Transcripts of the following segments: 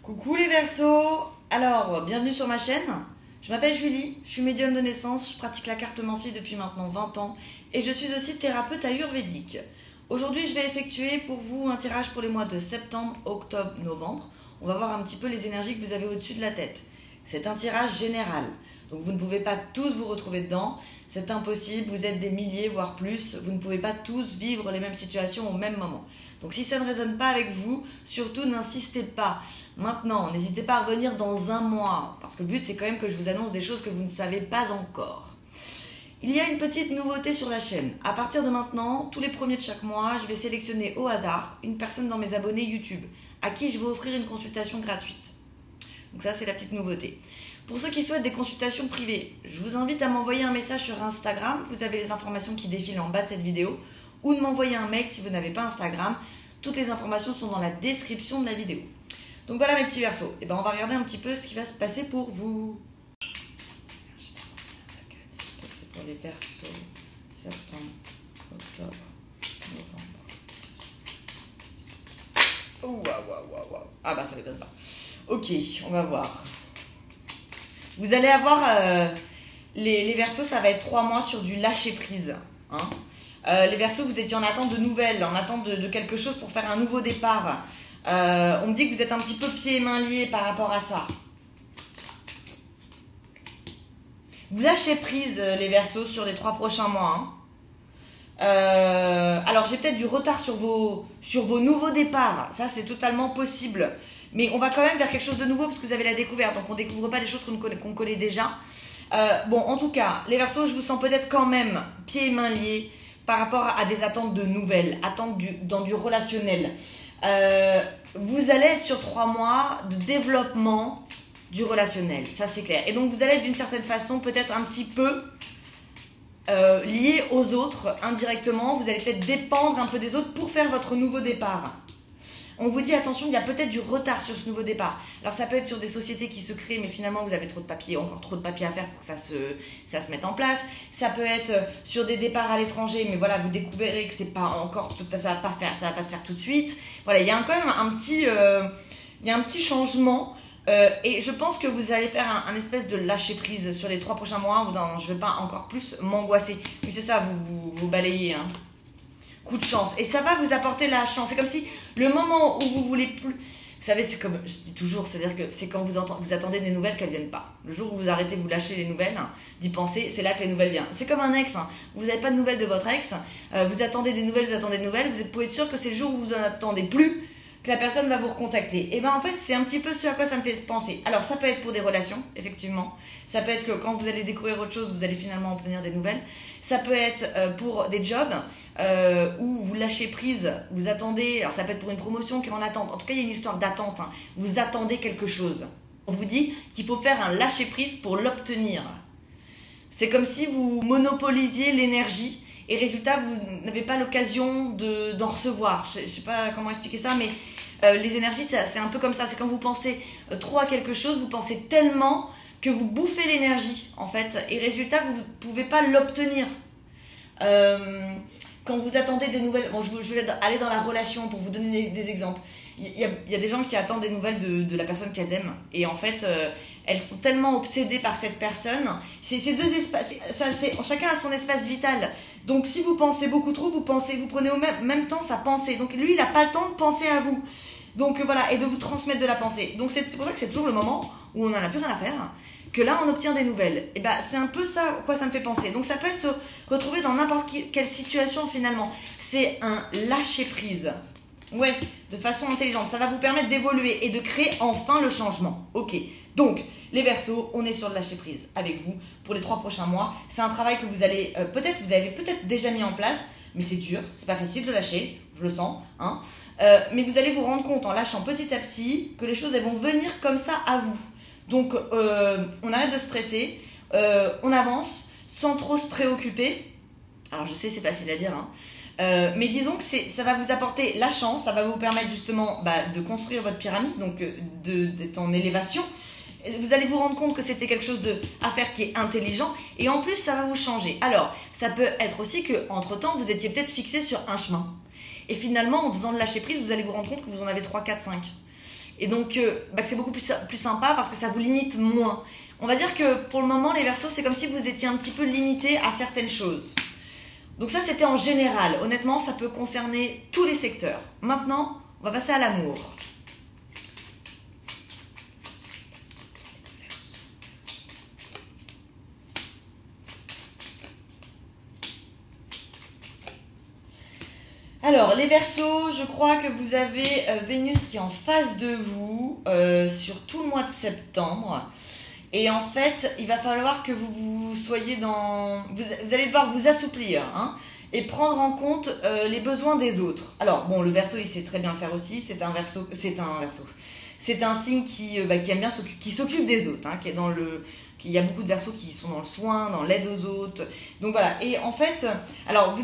Coucou les Verseaux. Alors, bienvenue sur ma chaîne. Je m'appelle Julie, je suis médium de naissance, je pratique la cartomancie depuis maintenant 20 ans et je suis aussi thérapeute ayurvédique. Aujourd'hui, je vais effectuer pour vous un tirage pour les mois de septembre, octobre, novembre. On va voir un petit peu les énergies que vous avez au-dessus de la tête. C'est un tirage général, donc vous ne pouvez pas tous vous retrouver dedans. C'est impossible, vous êtes des milliers, voire plus. Vous ne pouvez pas tous vivre les mêmes situations au même moment. Donc si ça ne résonne pas avec vous, surtout n'insistez pas. Maintenant, n'hésitez pas à revenir dans un mois, parce que le but c'est quand même que je vous annonce des choses que vous ne savez pas encore. Il y a une petite nouveauté sur la chaîne. À partir de maintenant, tous les premiers de chaque mois, je vais sélectionner au hasard une personne dans mes abonnés YouTube, à qui je vais offrir une consultation gratuite. Donc ça, c'est la petite nouveauté. Pour ceux qui souhaitent des consultations privées, je vous invite à m'envoyer un message sur Instagram. Vous avez les informations qui défilent en bas de cette vidéo. Ou de m'envoyer un mail si vous n'avez pas Instagram. Toutes les informations sont dans la description de la vidéo. Donc voilà mes petits Verseaux. Et ben on va regarder un petit peu ce qui va se passer pour vous. C'est pour les Verseaux. Septembre, octobre, novembre. Oh, waouh. Ah bah ça m'étonne pas. Ok, on va voir. Vous allez avoir les Verseaux, ça va être 3 mois sur du lâcher prise. Hein. Les Verseaux, vous étiez en attente de nouvelles, en attente de quelque chose pour faire un nouveau départ. On me dit que vous êtes un petit peu pieds et mains liés par rapport à ça. Vous lâchez prise les Verseaux sur les 3 prochains mois. Hein. Alors j'ai peut-être du retard sur vos nouveaux départs. Ça c'est totalement possible. Mais on va quand même vers quelque chose de nouveau parce que vous avez la découverte. Donc on ne découvre pas des choses qu'on connaît déjà. Bon, en tout cas, les Verseaux, je vous sens peut-être quand même pieds et mains liés par rapport à des attentes de nouvelles, attentes dans du relationnel. Vous allez être sur 3 mois de développement du relationnel, ça c'est clair. Et donc vous allez être d'une certaine façon peut-être un petit peu lié aux autres indirectement. Vous allez peut-être dépendre un peu des autres pour faire votre nouveau départ. On vous dit attention, il y a peut-être du retard sur ce nouveau départ. Alors ça peut être sur des sociétés qui se créent, mais finalement vous avez trop de papiers, encore trop de papiers à faire pour que ça se mette en place. Ça peut être sur des départs à l'étranger, mais voilà, vous découvrez que c'est pas encore, ça va pas se faire tout de suite. Voilà, il y a quand même un petit changement. Et je pense que vous allez faire un espèce de lâcher prise sur les 3 prochains mois. Je ne vais pas encore plus m'angoisser. Mais c'est ça, vous balayez. Hein. Coup de chance. Et ça va vous apporter la chance. C'est comme si le moment où vous voulez plus... Vous savez, c'est comme je dis toujours, c'est-à-dire que c'est quand vous attendez des nouvelles qu'elles ne viennent pas. Le jour où vous arrêtez de vous lâcher les nouvelles, hein, d'y penser, c'est là que les nouvelles viennent. C'est comme un ex. Hein. Vous n'avez pas de nouvelles de votre ex. Vous attendez des nouvelles. Vous pouvez être sûr que c'est le jour où vous n'en attendez plus que la personne va vous recontacter. Et bien en fait, c'est un petit peu ce à quoi ça me fait penser. Alors ça peut être pour des relations, effectivement. Ça peut être que quand vous allez découvrir autre chose, vous allez finalement obtenir des nouvelles. Ça peut être pour des jobs où vous lâchez prise, vous attendez, alors ça peut être pour une promotion qui est en attente. En tout cas, il y a une histoire d'attente. Hein. Vous attendez quelque chose. On vous dit qu'il faut faire un lâcher prise pour l'obtenir. C'est comme si vous monopolisiez l'énergie. Et résultat, vous n'avez pas l'occasion d'en recevoir. Je ne sais pas comment expliquer ça, mais les énergies, c'est un peu comme ça. C'est quand vous pensez trop à quelque chose, vous pensez tellement que vous bouffez l'énergie, en fait. Et résultat, vous ne pouvez pas l'obtenir. Quand vous attendez des nouvelles... Bon, je vais aller dans la relation pour vous donner des exemples. Il y a des gens qui attendent des nouvelles de la personne qu'elles aiment. Et en fait, elles sont tellement obsédées par cette personne. C'est deux espaces. Chacun a son espace vital. Donc, si vous pensez beaucoup trop, vous prenez au même temps sa pensée. Donc, lui, il n'a pas le temps de penser à vous. Donc, voilà. Et de vous transmettre de la pensée. Donc, c'est pour ça que c'est toujours le moment où on n'en a plus rien à faire. Que là, on obtient des nouvelles. Et ben, c'est un peu ça à quoi ça me fait penser. Donc, ça peut se retrouver dans n'importe quelle situation, finalement. C'est un lâcher-prise. Ouais, de façon intelligente. Ça va vous permettre d'évoluer et de créer enfin le changement. Ok, donc les Verseaux, on est sur le lâcher prise avec vous pour les 3 prochains mois. C'est un travail que vous avez peut-être déjà mis en place, mais c'est dur, c'est pas facile de lâcher, je le sens. Hein. Mais vous allez vous rendre compte en lâchant petit à petit que les choses elles vont venir comme ça à vous. Donc on arrête de stresser, on avance sans trop se préoccuper. Alors je sais, c'est facile à dire, hein. Mais disons que ça va vous apporter la chance, ça va vous permettre justement de construire votre pyramide, donc d'être en élévation. Vous allez vous rendre compte que c'était quelque chose à faire qui est intelligent et en plus ça va vous changer. Alors ça peut être aussi qu'entre temps vous étiez peut-être fixé sur un chemin et finalement en faisant de lâcher prise vous allez vous rendre compte que vous en avez 3, 4, 5 Et donc, que c'est beaucoup plus sympa parce que ça vous limite moins. On va dire que pour le moment, les Verseaux, c'est comme si vous étiez un petit peu limité à certaines choses. Donc ça, c'était en général. Honnêtement, ça peut concerner tous les secteurs. Maintenant, on va passer à l'amour. Alors, les Verseaux, je crois que vous avez Vénus qui est en face de vous sur tout le mois de septembre. Et en fait, il va falloir que vous soyez dans... Vous allez devoir vous assouplir, hein, et prendre en compte les besoins des autres. Alors, bon, le Verseau, il sait très bien le faire aussi. C'est un Verseau. C'est un signe qui aime bien qui s'occupe des autres, hein, qui est dans le... Il y a beaucoup de Verseaux qui sont dans le soin, dans l'aide aux autres. Donc voilà. Et en fait, alors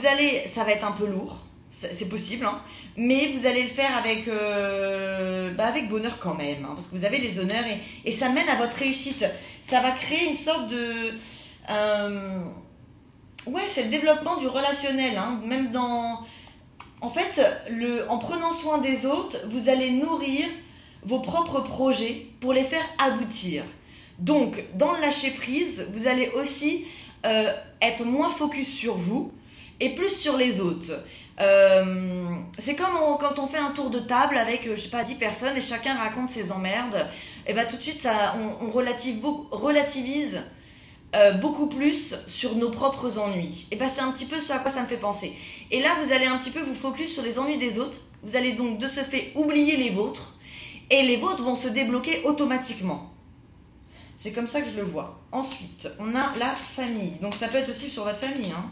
ça va être un peu lourd. C'est possible, hein, mais vous allez le faire avec bonheur quand même, hein, parce que vous avez les honneurs et ça mène à votre réussite. Ça va créer une sorte de... c'est le développement du relationnel, hein, même dans... En fait, en prenant soin des autres, vous allez nourrir vos propres projets pour les faire aboutir. Donc, dans le lâcher-prise, vous allez aussi être moins focus sur vous et plus sur les autres. C'est comme quand on fait un tour de table avec, 10 personnes et chacun raconte ses emmerdes, et tout de suite, on relativise beaucoup plus sur nos propres ennuis. Et c'est un petit peu ce à quoi ça me fait penser. Et là, vous allez un petit peu vous focus sur les ennuis des autres. Vous allez donc de ce fait oublier les vôtres. Et les vôtres vont se débloquer automatiquement. C'est comme ça que je le vois. Ensuite, on a la famille. Donc ça peut être aussi sur votre famille, hein.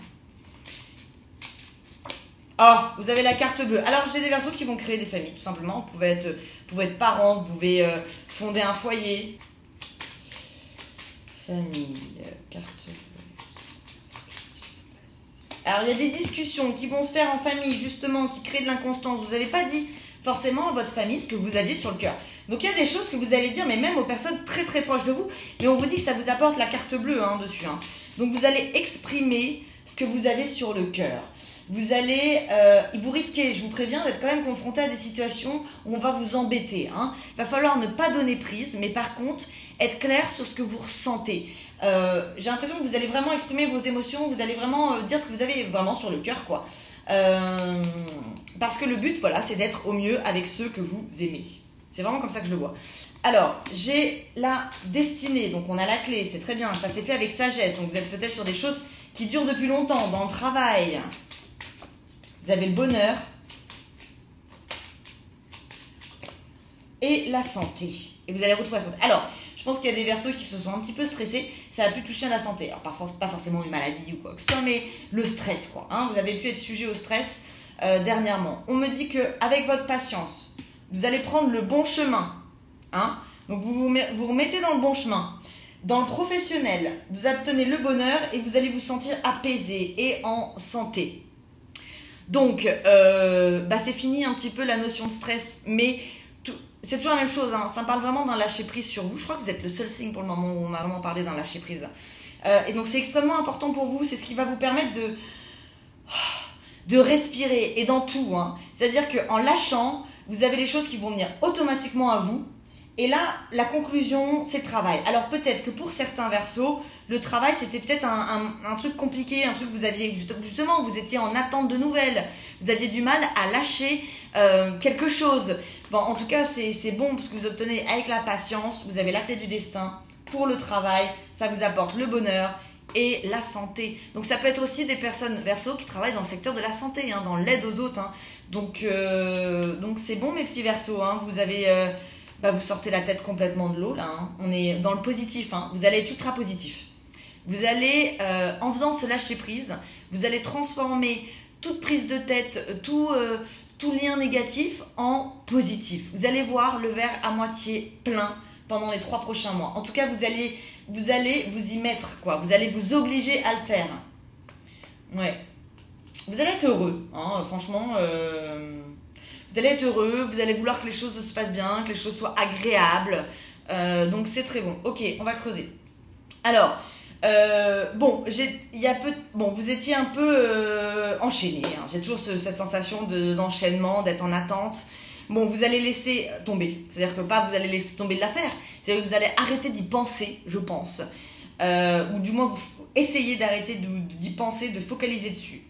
Oh, vous avez la carte bleue. Alors, j'ai des Verseaux qui vont créer des familles, tout simplement. Vous pouvez être parents, vous pouvez fonder un foyer. Famille, carte bleue. Alors, il y a des discussions qui vont se faire en famille, justement, qui créent de l'inconstance. Vous n'avez pas dit forcément à votre famille ce que vous aviez sur le cœur. Donc, il y a des choses que vous allez dire, mais même aux personnes très très proches de vous. Mais on vous dit que ça vous apporte la carte bleue, hein, dessus, hein. Donc, vous allez exprimer ce que vous avez sur le cœur. Vous allez, vous risquez, je vous préviens, d'être quand même confronté à des situations où on va vous embêter, hein. Il va falloir ne pas donner prise, mais par contre, être clair sur ce que vous ressentez. J'ai l'impression que vous allez vraiment exprimer vos émotions, vous allez vraiment dire ce que vous avez vraiment sur le cœur, quoi. Parce que le but, voilà, c'est d'être au mieux avec ceux que vous aimez. C'est vraiment comme ça que je le vois. Alors, j'ai la destinée, donc on a la clé, c'est très bien, ça s'est fait avec sagesse, donc vous êtes peut-être sur des choses qui durent depuis longtemps, dans le travail. Vous avez le bonheur et la santé. Et vous allez retrouver la santé. Alors, je pense qu'il y a des Verseaux qui se sont un petit peu stressés. Ça a pu toucher à la santé. Alors, pas forcément une maladie ou quoi que ce soit, mais le stress, quoi, hein. Vous avez pu être sujet au stress dernièrement. On me dit qu'avec votre patience, vous allez prendre le bon chemin, hein. Donc, vous remettez dans le bon chemin. Dans le professionnel, vous obtenez le bonheur et vous allez vous sentir apaisé et en santé. Donc, c'est fini un petit peu la notion de stress, mais c'est toujours la même chose, hein. Ça me parle vraiment d'un lâcher-prise sur vous. Je crois que vous êtes le seul signe pour le moment où on m'a vraiment parlé d'un lâcher-prise. Et donc, c'est extrêmement important pour vous. C'est ce qui va vous permettre de respirer, et dans tout, hein. C'est-à-dire qu'en lâchant, vous avez les choses qui vont venir automatiquement à vous. Et là, la conclusion, c'est le travail. Alors peut-être que pour certains Verseaux, le travail, c'était peut-être un truc compliqué, un truc que vous aviez, justement, vous étiez en attente de nouvelles. Vous aviez du mal à lâcher quelque chose. Bon, en tout cas, c'est bon parce que vous obtenez avec la patience, vous avez la clé du destin pour le travail, ça vous apporte le bonheur et la santé. Donc ça peut être aussi des personnes Verseaux qui travaillent dans le secteur de la santé, hein, dans l'aide aux autres, hein. Donc c'est bon mes petits Verseaux, hein. Vous avez... vous sortez la tête complètement de l'eau, là, hein. On est dans le positif, hein. Vous allez être ultra positif. Vous allez, en faisant ce lâcher-prise, vous allez transformer toute prise de tête, tout lien négatif en positif. Vous allez voir le verre à moitié plein pendant les 3 prochains mois. En tout cas, vous allez vous y mettre, quoi. Vous allez vous obliger à le faire. Ouais. Vous allez être heureux, hein, franchement... Vous allez être heureux, vous allez vouloir que les choses se passent bien, que les choses soient agréables. Donc c'est très bon. Ok, on va creuser. Alors, vous étiez un peu enchaîné, hein. J'ai toujours cette sensation d'enchaînement, d'être en attente. bon, vous allez laisser tomber. C'est-à-dire que pas vous allez laisser tomber de l'affaire, c'est-à-dire que vous allez arrêter d'y penser, je pense. Ou du moins, vous essayez d'arrêter d'y penser, de focaliser dessus.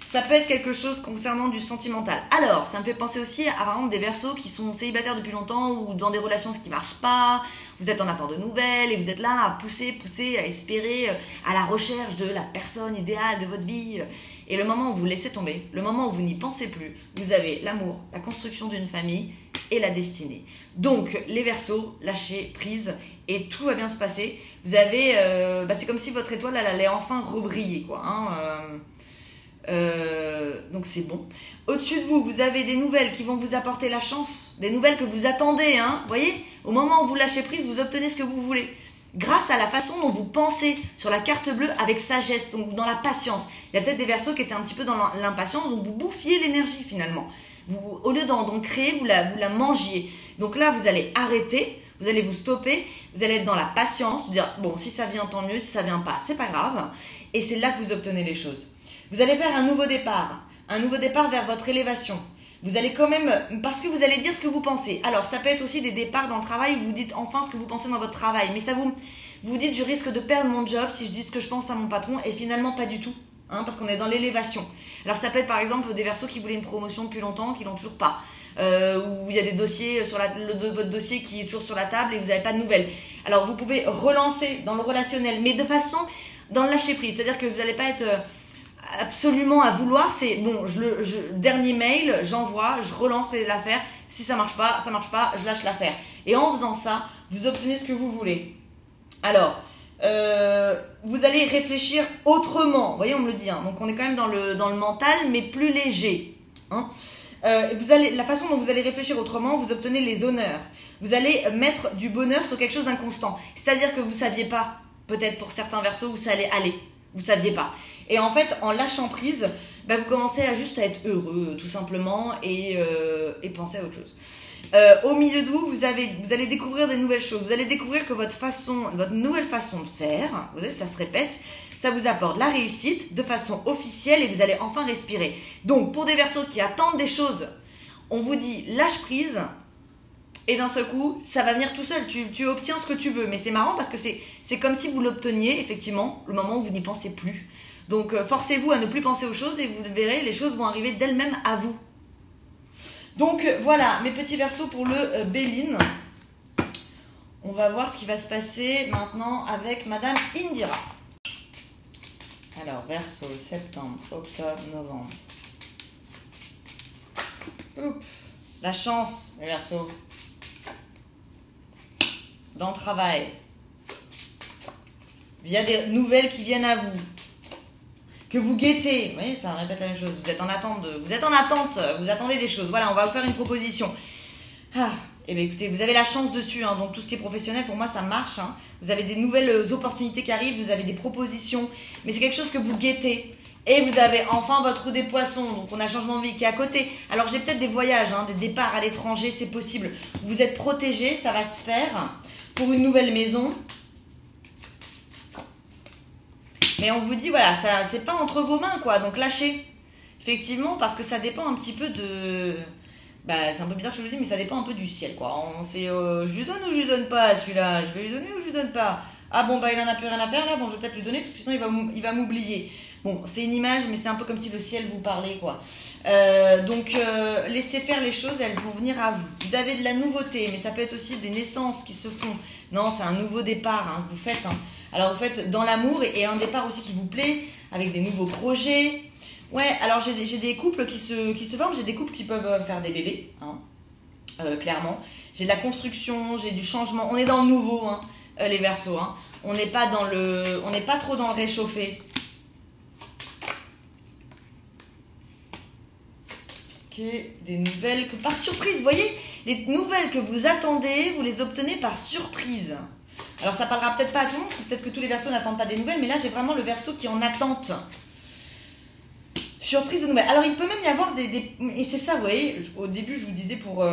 Ça peut être quelque chose concernant du sentimental. Alors, ça me fait penser aussi à, par exemple, des Verseaux qui sont célibataires depuis longtemps ou dans des relations qui ne marchent pas. Vous êtes en attente de nouvelles et vous êtes là à pousser, à espérer, à la recherche de la personne idéale de votre vie. Et le moment où vous laissez tomber, le moment où vous n'y pensez plus, vous avez l'amour, la construction d'une famille et la destinée. Donc, les Verseaux, lâchez prise et tout va bien se passer. Vous avez, c'est comme si votre étoile elle allait enfin rebriller, quoi. Donc c'est bon. Au-dessus de vous, vous avez des nouvelles qui vont vous apporter la chance, des nouvelles que vous attendez, hein. Vous voyez, au moment où vous lâchez prise, vous obtenez ce que vous voulez. Grâce à la façon dont vous pensez sur la carte bleue avec sagesse, donc dans la patience. Il y a peut-être des Verseaux qui étaient un petit peu dans l'impatience, donc vous bouffiez l'énergie finalement. Vous, au lieu d'en créer, vous la mangiez. Donc là, vous allez arrêter, vous allez vous stopper, vous allez être dans la patience, vous dire bon, si ça vient tant mieux, si ça vient pas, c'est pas grave. Et c'est là que vous obtenez les choses. Vous allez faire un nouveau départ vers votre élévation. Vous allez quand même, parce que vous allez dire ce que vous pensez. Alors, ça peut être aussi des départs dans le travail où vous dites enfin ce que vous pensez dans votre travail. Mais ça vous dites, je risque de perdre mon job si je dis ce que je pense à mon patron. Et finalement, pas du tout. Parce qu'on est dans l'élévation. Alors, ça peut être par exemple des Verseaux qui voulaient une promotion depuis longtemps, qui l'ont toujours pas. Où il y a des dossiers, votre dossier qui est toujours sur la table et vous n'avez pas de nouvelles. Alors, vous pouvez relancer dans le relationnel, mais de façon dans le lâcher prise. C'est-à-dire que vous n'allez pas être absolument à vouloir, c'est bon, dernier mail, j'envoie, je relance l'affaire, si ça marche pas, je lâche l'affaire. Et en faisant ça, vous obtenez ce que vous voulez. Alors, vous allez réfléchir autrement, vous voyez, on me le dit, hein. Donc on est quand même dans le mental, mais plus léger. La façon dont vous allez réfléchir autrement, vous obtenez les honneurs. Vous allez mettre du bonheur sur quelque chose d'inconstant. C'est-à-dire que vous ne saviez pas, peut-être pour certains Verseaux, où ça allait aller. Vous ne saviez pas. Et en fait, en lâchant prise, vous commencez à juste à être heureux, tout simplement, et penser à autre chose. Au milieu de vous, vous allez découvrir des nouvelles choses. Vous allez découvrir que votre nouvelle façon de faire, vous savez, ça se répète, ça vous apporte la réussite de façon officielle et vous allez enfin respirer. Donc, pour des Verseaux qui attendent des choses, on vous dit lâche prise. Et d'un seul coup, ça va venir tout seul. Tu obtiens ce que tu veux. Mais c'est marrant parce que c'est comme si vous l'obteniez, effectivement, le moment où vous n'y pensez plus. Donc, forcez-vous à ne plus penser aux choses et vous verrez, les choses vont arriver d'elles-mêmes à vous. Donc, voilà, mes petits Verseaux pour le Béline. On va voir ce qui va se passer maintenant avec Madame Indira. Alors, Verseau, septembre, octobre, novembre. Oups. La chance, les Verseaux. Dans le travail, via des nouvelles qui viennent à vous, que vous guettez. Vous voyez, ça répète la même chose. Vous êtes en attente, vous attendez des choses. Voilà, on va vous faire une proposition. Et bien écoutez, vous avez la chance dessus, donc tout ce qui est professionnel, pour moi, ça marche. Vous avez des nouvelles opportunités qui arrivent, vous avez des propositions, mais c'est quelque chose que vous guettez. Et vous avez enfin votre roue des poissons, donc on a changement de vie qui est à côté. Alors j'ai peut-être des voyages, des départs à l'étranger, c'est possible. Vous êtes protégés, ça va se faire pour une nouvelle maison. Mais on vous dit, voilà, ça c'est pas entre vos mains, quoi, donc lâchez. Effectivement, parce que ça dépend un petit peu de... c'est un peu bizarre que je vous le dis, mais ça dépend un peu du ciel, quoi. Je lui donne ou je lui donne pas, celui-là? Je vais lui donner ou je lui donne pas? Ah bon, il en a plus rien à faire, là, bon, je vais peut-être lui donner, parce que sinon il va m'oublier. Bon, c'est une image, mais c'est un peu comme si le ciel vous parlait, quoi. Donc, laissez faire les choses, elles vont venir à vous. Vous avez de la nouveauté, mais ça peut être aussi des naissances qui se font. Non, c'est un nouveau départ que vous faites. Alors, vous faites dans l'amour et un départ aussi qui vous plaît, avec des nouveaux projets. Ouais, alors j'ai des couples qui se forment, j'ai des couples qui peuvent faire des bébés, clairement. J'ai de la construction, j'ai du changement. On est dans le nouveau, les Verseaux. On n'est pas trop dans le réchauffé. Des nouvelles que par surprise, vous voyez, les nouvelles que vous attendez, vous les obtenez par surprise. Alors ça parlera peut-être pas à tout le monde, peut-être que tous les Verseaux n'attendent pas des nouvelles, mais là j'ai vraiment le Verseau qui est en attente. Surprise de nouvelles. Alors il peut même y avoir et c'est ça, vous voyez, au début je vous disais pour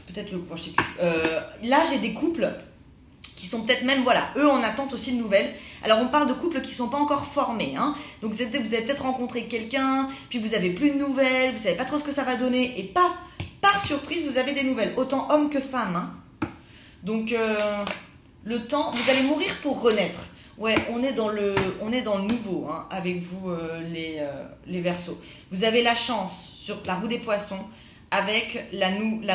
peut-être le courage, je sais plus. Là j'ai des couples qui sont peut-être même, voilà, eux en attente aussi de nouvelles. Alors on parle de couples qui ne sont pas encore formés, donc vous avez peut-être rencontré quelqu'un, puis vous n'avez plus de nouvelles, vous ne savez pas trop ce que ça va donner, et paf, par par surprise, vous avez des nouvelles, autant hommes que femmes. Hein. Donc, le temps, vous allez mourir pour renaître. Ouais, on est dans le nouveau, hein, avec vous, les Verseaux. Vous avez la chance sur la roue des poissons avec la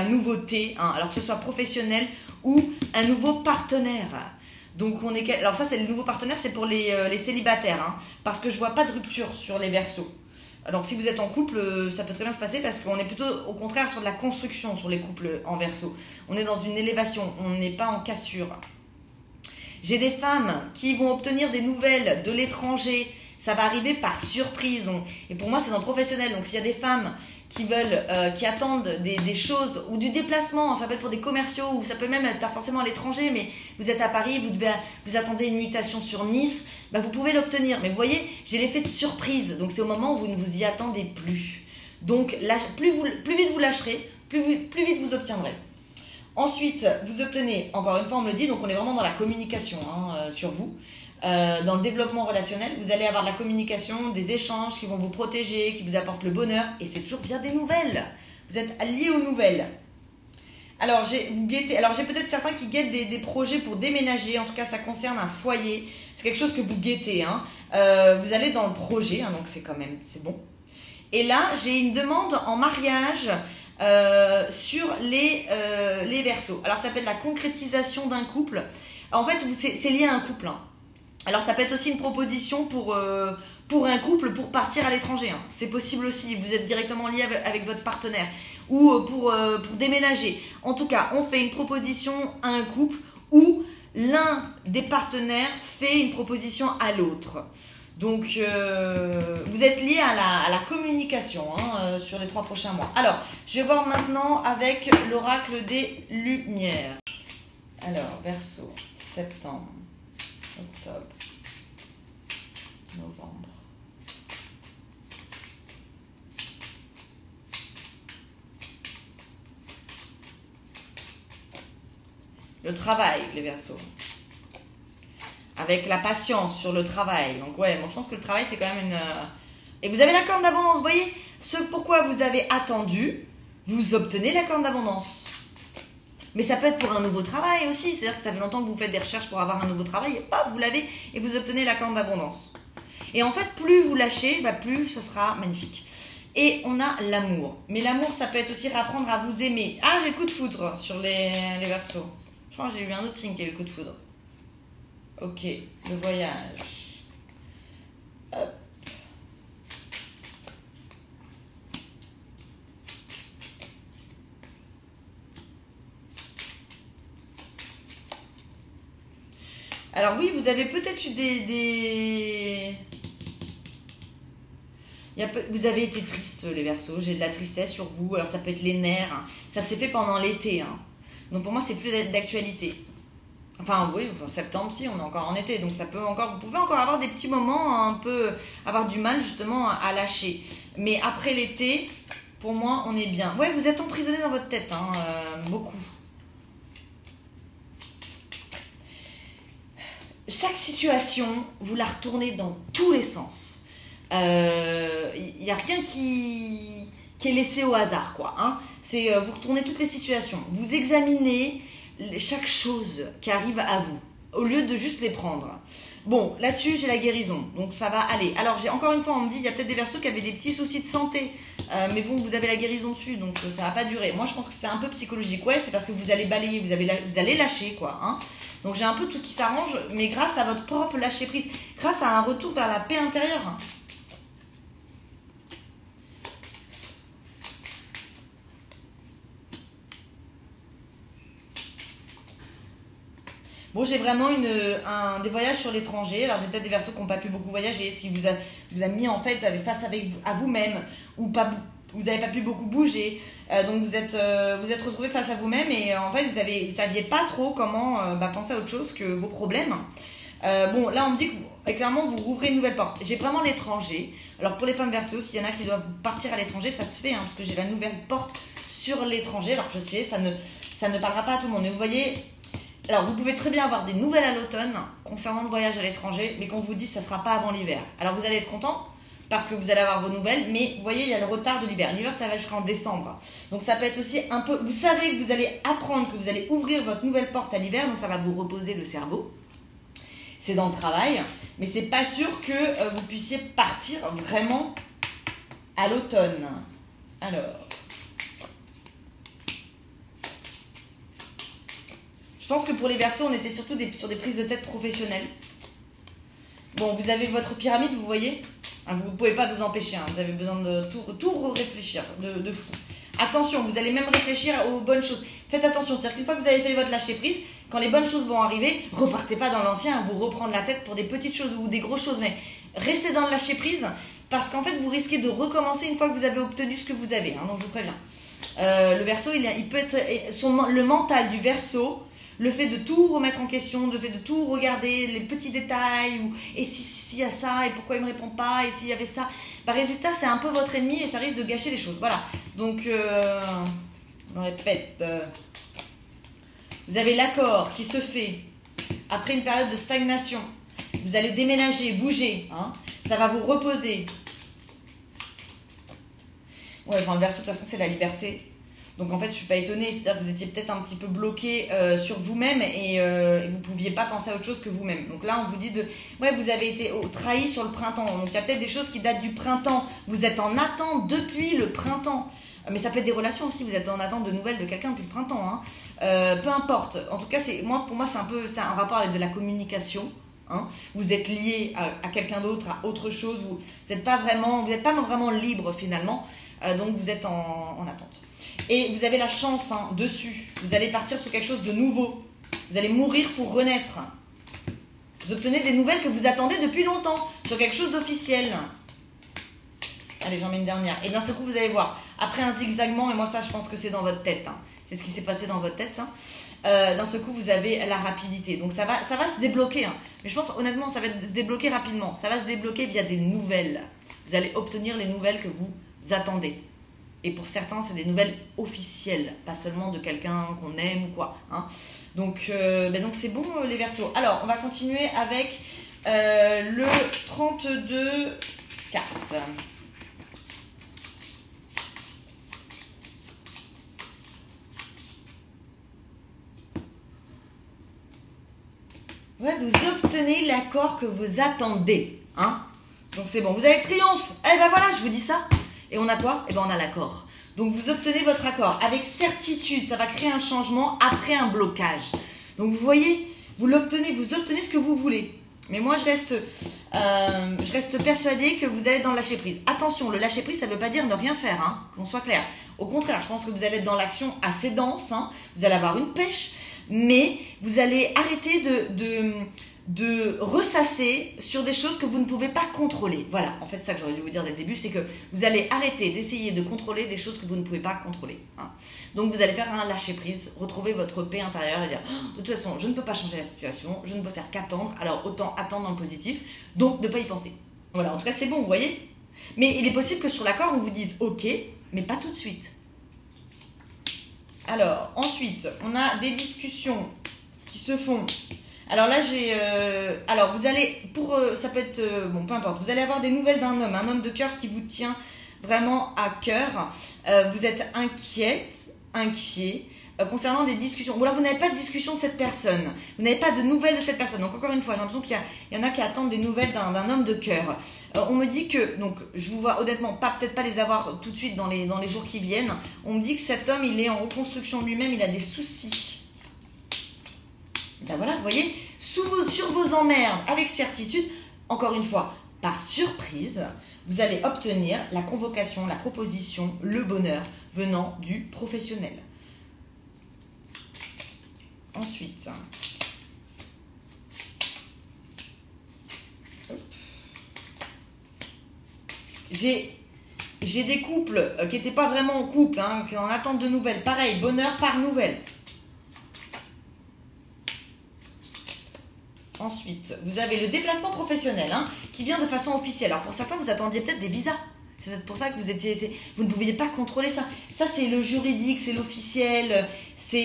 nouveauté, hein, alors que ce soit professionnel ou un nouveau partenaire. Donc, alors ça, c'est le nouveau partenaire, c'est pour les célibataires, hein, parce que je vois pas de rupture sur les Verseaux. Donc, si vous êtes en couple, ça peut très bien se passer parce qu'on est plutôt, au contraire, sur de la construction sur les couples en Verseau. On est dans une élévation, on n'est pas en cassure. J'ai des femmes qui vont obtenir des nouvelles de l'étranger. Ça va arriver par surprise. Et pour moi, c'est dans le professionnel. Donc, s'il y a des femmes qui veulent, qui attendent des choses ou du déplacement, ça peut être pour des commerciaux ou ça peut même être pas forcément à l'étranger, mais vous êtes à Paris, vous attendez une mutation sur Nice, bah vous pouvez l'obtenir. Mais vous voyez, j'ai l'effet de surprise. Donc, c'est au moment où vous ne vous y attendez plus. Donc, plus vite vous lâcherez, plus vite vous obtiendrez. Ensuite, vous obtenez, encore une fois, on me le dit, donc on est vraiment dans la communication, hein, sur vous. Dans le développement relationnel, vous allez avoir de la communication, des échanges qui vont vous protéger, qui vous apportent le bonheur, et c'est toujours bien des nouvelles. Vous êtes liés aux nouvelles. Alors, j'ai peut-être certains qui guettent des projets pour déménager, en tout cas ça concerne un foyer, c'est quelque chose que vous guettez, hein. Vous allez dans le projet, hein, donc c'est bon. Et là, j'ai une demande en mariage sur les Verseaux. Alors, ça s'appelle la concrétisation d'un couple. En fait, c'est lié à un couple, hein. Alors, ça peut être aussi une proposition pour un couple pour partir à l'étranger, hein. C'est possible aussi, vous êtes directement lié avec votre partenaire. Ou pour déménager. En tout cas, on fait une proposition à un couple où l'un des partenaires fait une proposition à l'autre. Donc, vous êtes lié à la communication, hein, sur les 3 prochains mois. Alors, je vais voir maintenant avec l'oracle des Lumières. Alors, Verseau, septembre, octobre, novembre. Le travail, les Verseaux. Avec la patience sur le travail. Donc ouais, bon, je pense que le travail, c'est quand même une... Et vous avez la corne d'abondance, vous voyez, ce pourquoi vous avez attendu, vous obtenez la corne d'abondance. Mais ça peut être pour un nouveau travail aussi. C'est-à-dire que ça fait longtemps que vous faites des recherches pour avoir un nouveau travail, et paf, vous l'avez, et vous obtenez la corne d'abondance. Et en fait, plus vous lâchez, plus ce sera magnifique. Et on a l'amour. Mais l'amour, ça peut être aussi apprendre à vous aimer. Ah, j'ai le coup de foudre sur les Verseaux. Je crois que j'ai eu un autre signe qui a eu le coup de foudre. Ok, le voyage. Hop. Alors oui, vous avez peut-être eu vous avez été triste, les Verseaux. J'ai de la tristesse sur vous. Alors ça peut être les nerfs, hein. Ça s'est fait pendant l'été, hein. Donc pour moi, c'est plus d'actualité. Enfin oui, en septembre, si, on est encore en été. Donc ça peut encore, vous pouvez encore avoir des petits moments, un peu avoir du mal justement à lâcher. Mais après l'été, pour moi, on est bien. Ouais, vous êtes emprisonné dans votre tête, hein, beaucoup. Chaque situation, vous la retournez dans tous les sens. Il n'y a rien qui est laissé au hasard, quoi, hein. C'est vous retournez toutes les situations. Vous examinez chaque chose qui arrive à vous, au lieu de juste les prendre. Bon, là-dessus, j'ai la guérison, donc ça va aller. Alors, encore une fois, on me dit, il y a peut-être des Verseaux qui avaient des petits soucis de santé, mais bon, vous avez la guérison dessus, donc ça va pas durer. Moi, je pense que c'est un peu psychologique. Ouais, c'est parce que vous allez balayer, vous allez lâcher, quoi, hein. Donc, j'ai un peu tout qui s'arrange, mais grâce à votre propre lâcher-prise, grâce à un retour vers la paix intérieure. Bon, j'ai vraiment des voyages sur l'étranger. Alors, j'ai peut-être des Verseaux qui n'ont pas pu beaucoup voyager, ce qui vous a mis en fait face à vous-même, ou pas, vous n'avez pas pu beaucoup bouger. Donc, vous êtes retrouvé face à vous-même et en fait, vous ne saviez pas trop comment penser à autre chose que vos problèmes. Bon, là, on me dit que clairement, vous rouvrez une nouvelle porte. J'ai vraiment l'étranger. Alors, pour les femmes Verseaux, s'il y en a qui doivent partir à l'étranger, ça se fait, hein, parce que j'ai la nouvelle porte sur l'étranger. Alors, je sais, ça ne parlera pas à tout le monde. Mais vous voyez... Alors, vous pouvez très bien avoir des nouvelles à l'automne concernant le voyage à l'étranger, mais qu'on vous dit que ça ne sera pas avant l'hiver. Alors, vous allez être content, parce que vous allez avoir vos nouvelles, mais vous voyez, il y a le retard de l'hiver. L'hiver, ça va jusqu'en décembre. Donc ça peut être aussi un peu... Vous savez que vous allez apprendre, que vous allez ouvrir votre nouvelle porte à l'hiver, donc ça va vous reposer le cerveau. C'est dans le travail, mais c'est pas sûr que vous puissiez partir vraiment à l'automne. Alors... Je pense que pour les Verseaux, on était surtout sur des prises de tête professionnelles. Bon, vous avez votre pyramide, vous voyez, vous ne pouvez pas vous empêcher, vous avez besoin de tout réfléchir, de fou. Attention, vous allez même réfléchir aux bonnes choses. Faites attention, c'est-à-dire qu'une fois que vous avez fait votre lâcher prise, quand les bonnes choses vont arriver, repartez pas dans l'ancien à vous reprendre la tête pour des petites choses ou des grosses choses, mais restez dans le lâcher prise parce qu'en fait, vous risquez de recommencer une fois que vous avez obtenu ce que vous avez, donc je vous préviens. Le Verseau, il peut être... le mental du Verseau, le fait de tout remettre en question, le fait de tout regarder, les petits détails, et si y a ça, et pourquoi il ne me répond pas, et s'il y avait ça, résultat, c'est un peu votre ennemi et ça risque de gâcher les choses. Voilà, donc, on répète, vous avez l'accord qui se fait après une période de stagnation. Vous allez déménager, bouger, ça va vous reposer. Ouais, le Verseau, de toute façon, c'est la liberté. Donc en fait, je ne suis pas étonnée, c'est-à-dire que vous étiez peut-être un petit peu bloqué sur vous-même et vous ne pouviez pas penser à autre chose que vous-même. Donc là, on vous dit ouais, vous avez été trahi sur le printemps. Donc il y a peut-être des choses qui datent du printemps. Vous êtes en attente depuis le printemps. Mais ça peut être des relations aussi, vous êtes en attente de nouvelles de quelqu'un depuis le printemps. Peu importe. En tout cas, pour moi, c'est un rapport avec de la communication. Vous êtes lié à quelqu'un d'autre, à autre chose. Vous n'êtes pas vraiment libre finalement. Donc vous êtes en attente. Et vous avez la chance dessus. Vous allez partir sur quelque chose de nouveau. Vous allez mourir pour renaître. Vous obtenez des nouvelles que vous attendez depuis longtemps. Sur quelque chose d'officiel. Allez, j'en mets une dernière. Et d'un seul coup, vous allez voir. Après un zigzagement, et moi ça, je pense que c'est dans votre tête. C'est ce qui s'est passé dans votre tête. D'un seul coup, vous avez la rapidité. Donc ça va se débloquer. Mais je pense honnêtement, ça va se débloquer rapidement. Ça va se débloquer via des nouvelles. Vous allez obtenir les nouvelles que vous attendez. Et pour certains, c'est des nouvelles officielles, pas seulement de quelqu'un qu'on aime ou quoi. Donc c'est bon les Verseaux. Alors, on va continuer avec le 32 cartes. Ouais, vous obtenez l'accord que vous attendez. Donc c'est bon, vous avez triomphe. Eh ben voilà, je vous dis ça. Et on a quoi? Eh bien, on a l'accord. Donc, vous obtenez votre accord avec certitude. Ça va créer un changement après un blocage. Donc, vous voyez, vous obtenez ce que vous voulez. Mais moi, je reste persuadée que vous allez être dans le lâcher-prise. Attention, le lâcher-prise, ça ne veut pas dire ne rien faire, qu'on soit clair. Au contraire, je pense que vous allez être dans l'action assez dense. Vous allez avoir une pêche. Mais vous allez arrêter de ressasser sur des choses que vous ne pouvez pas contrôler. Voilà, en fait, ça que j'aurais dû vous dire dès le début, c'est que vous allez arrêter d'essayer de contrôler des choses que vous ne pouvez pas contrôler. Donc, vous allez faire un lâcher-prise, retrouver votre paix intérieure et dire « De toute façon, je ne peux pas changer la situation, je ne peux faire qu'attendre, alors autant attendre dans le positif, donc ne pas y penser. » Voilà, en tout cas, c'est bon, vous voyez. Mais il est possible que sur l'accord, on vous dise « Ok, mais pas tout de suite. » Alors, ensuite, on a des discussions qui se font. Alors là, alors, vous allez, ça peut être... peu importe. Vous allez avoir des nouvelles d'un homme. Un homme de cœur qui vous tient vraiment à cœur. Vous êtes inquiet concernant des discussions. Ou alors, vous n'avez pas de discussion de cette personne. Vous n'avez pas de nouvelles de cette personne. Donc, encore une fois, j'ai l'impression qu'il y en a qui attendent des nouvelles d'un homme de cœur. On me dit que... Donc, je vous vois honnêtement peut-être pas les avoir tout de suite dans les jours qui viennent. On me dit que cet homme, il est en reconstruction lui-même. Il a des soucis. Ben voilà, vous voyez, sur vos emmerdes, avec certitude, encore une fois, par surprise, vous allez obtenir la convocation, la proposition, le bonheur venant du professionnel. Ensuite, j'ai des couples qui n'étaient pas vraiment en couple, qui en attendent de nouvelles. Pareil, bonheur par nouvelle. Ensuite, vous avez le déplacement professionnel qui vient de façon officielle. Alors pour certains, vous attendiez peut-être des visas. C'est peut-être pour ça que vous ne pouviez pas contrôler ça. Ça, c'est le juridique, c'est l'officiel. Vous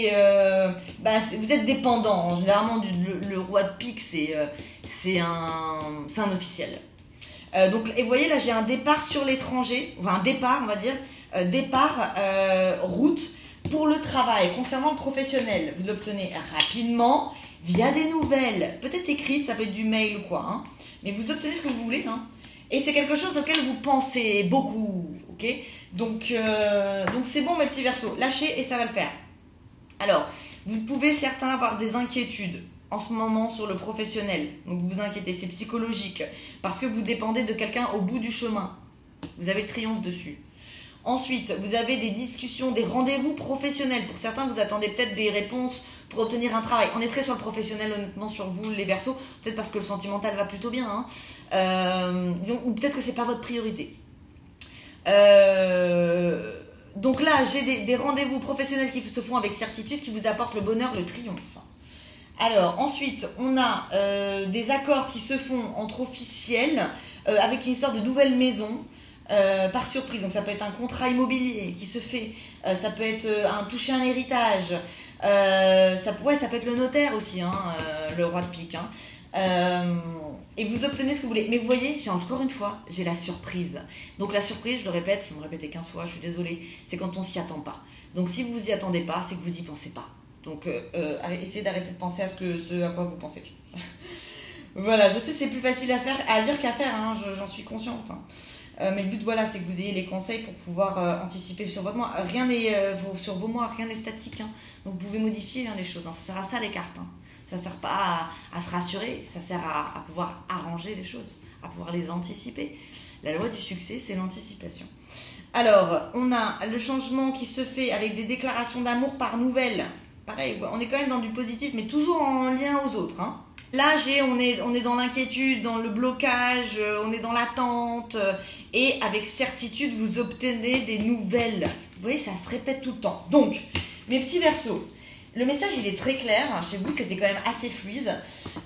êtes dépendant. Généralement, le roi de pique, c'est un officiel. Donc, et vous voyez, là, j'ai un départ sur l'étranger, enfin un départ, on va dire, route pour le travail. Concernant le professionnel, vous l'obtenez rapidement, via des nouvelles, peut-être écrites, ça peut être du mail ou quoi, hein, mais vous obtenez ce que vous voulez, hein, et c'est quelque chose auquel vous pensez beaucoup, ok, donc c'est bon mes petits Verseaux, lâchez et ça va le faire. Alors, vous pouvez certains avoir des inquiétudes en ce moment sur le professionnel, donc vous vous inquiétez, c'est psychologique, parce que vous dépendez de quelqu'un au bout du chemin, vous avez le triomphe dessus. Ensuite, vous avez des discussions, des rendez-vous professionnels. Pour certains, vous attendez peut-être des réponses pour obtenir un travail. On est très sur le professionnel, honnêtement, sur vous, les Verseaux. Peut-être parce que le sentimental va plutôt bien. Hein. Ou peut-être que c'est pas votre priorité. Donc là, j'ai des rendez-vous professionnels qui se font avec certitude, qui vous apportent le bonheur, le triomphe. Alors, ensuite, on a des accords qui se font entre officiels, avec une histoire de nouvelle maison. Par surprise, donc ça peut être un contrat immobilier qui se fait, ça peut être toucher un héritage, ça peut être le notaire aussi, hein, le roi de pique, hein. Et vous obtenez ce que vous voulez. Mais vous voyez, j'ai encore une fois, j'ai la surprise. Donc la surprise, je le répète, je vais me répéter 15 fois, je suis désolée, c'est quand on s'y attend pas. Donc si vous vous y attendez pas, c'est que vous y pensez pas. Donc essayez d'arrêter de penser à ce à quoi vous pensez. Voilà, je sais c'est plus facile à dire qu'à faire, hein, j'en suis consciente. Hein. Mais le but, voilà, c'est que vous ayez les conseils pour pouvoir anticiper sur votre mois. Rien n'est sur vos mois, rien n'est statique. Hein. Donc vous pouvez modifier les choses. Hein. Ça sert à ça les cartes. Hein. Ça ne sert pas à se rassurer, ça sert à pouvoir arranger les choses, à pouvoir les anticiper. La loi du succès, c'est l'anticipation. Alors, on a le changement qui se fait avec des déclarations d'amour par nouvelle. Pareil, on est quand même dans du positif, mais toujours en lien aux autres. Hein. Là, on est dans l'inquiétude, dans le blocage, on est dans l'attente. Et avec certitude, vous obtenez des nouvelles. Vous voyez, ça se répète tout le temps. Donc, mes petits Verseaux, le message, il est très clair. Chez vous, c'était quand même assez fluide.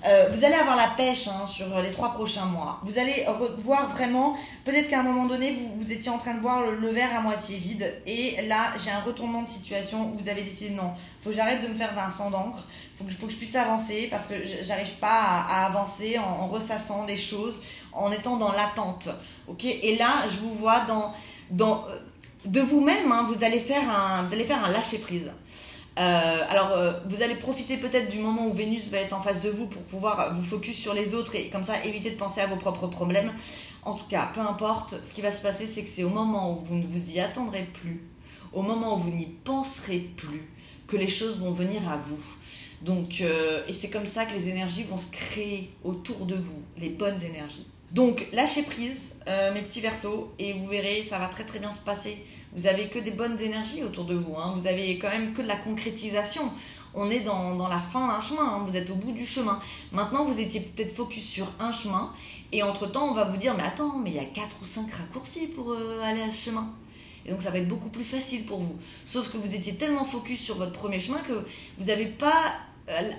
Vous allez avoir la pêche hein, sur les 3 prochains mois. Vous allez voir vraiment, peut-être qu'à un moment donné, vous étiez en train de voir le verre à moitié vide. Et là, j'ai un retournement de situation où vous avez décidé, non, il faut que j'arrête de me faire d'un sang d'encre. Il faut que je puisse avancer parce que j'arrive pas à avancer en ressassant les choses, en étant dans l'attente. Okay, et là, je vous vois de vous-même, hein, vous allez faire un lâcher-prise. Vous allez profiter peut-être du moment où Vénus va être en face de vous pour pouvoir vous focus sur les autres et comme ça éviter de penser à vos propres problèmes. En tout cas, peu importe, ce qui va se passer, c'est que c'est au moment où vous ne vous y attendrez plus, au moment où vous n'y penserez plus, que les choses vont venir à vous. Donc, et c'est comme ça que les énergies vont se créer autour de vous, les bonnes énergies. Donc, lâchez prise, mes petits Verseaux, et vous verrez, ça va très très bien se passer. Vous avez que des bonnes énergies autour de vous, hein. Vous avez quand même que de la concrétisation. On est dans la fin d'un chemin, hein. Vous êtes au bout du chemin. Maintenant, vous étiez peut-être focus sur un chemin, et entre-temps, on va vous dire, mais attends, mais il y a 4 ou 5 raccourcis pour aller à ce chemin. Et donc, ça va être beaucoup plus facile pour vous. Sauf que vous étiez tellement focus sur votre premier chemin que vous n'avez pas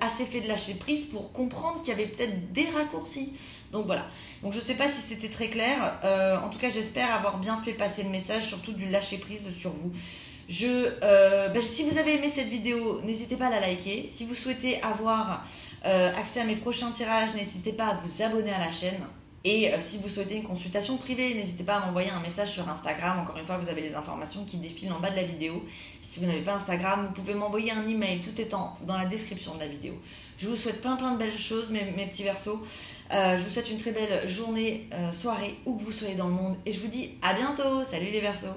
assez fait de lâcher prise pour comprendre qu'il y avait peut-être des raccourcis. Donc voilà. Donc je ne sais pas si c'était très clair. En tout cas, j'espère avoir bien fait passer le message, surtout du lâcher prise sur vous. Si vous avez aimé cette vidéo, n'hésitez pas à la liker. Si vous souhaitez avoir accès à mes prochains tirages, n'hésitez pas à vous abonner à la chaîne. Et si vous souhaitez une consultation privée, n'hésitez pas à m'envoyer un message sur Instagram. Encore une fois, vous avez les informations qui défilent en bas de la vidéo. Si vous n'avez pas Instagram, vous pouvez m'envoyer un email, tout étant dans la description de la vidéo. Je vous souhaite plein de belles choses, mes petits Verseaux. Je vous souhaite une très belle journée, soirée, où que vous soyez dans le monde. Et je vous dis à bientôt. Salut les Verseaux.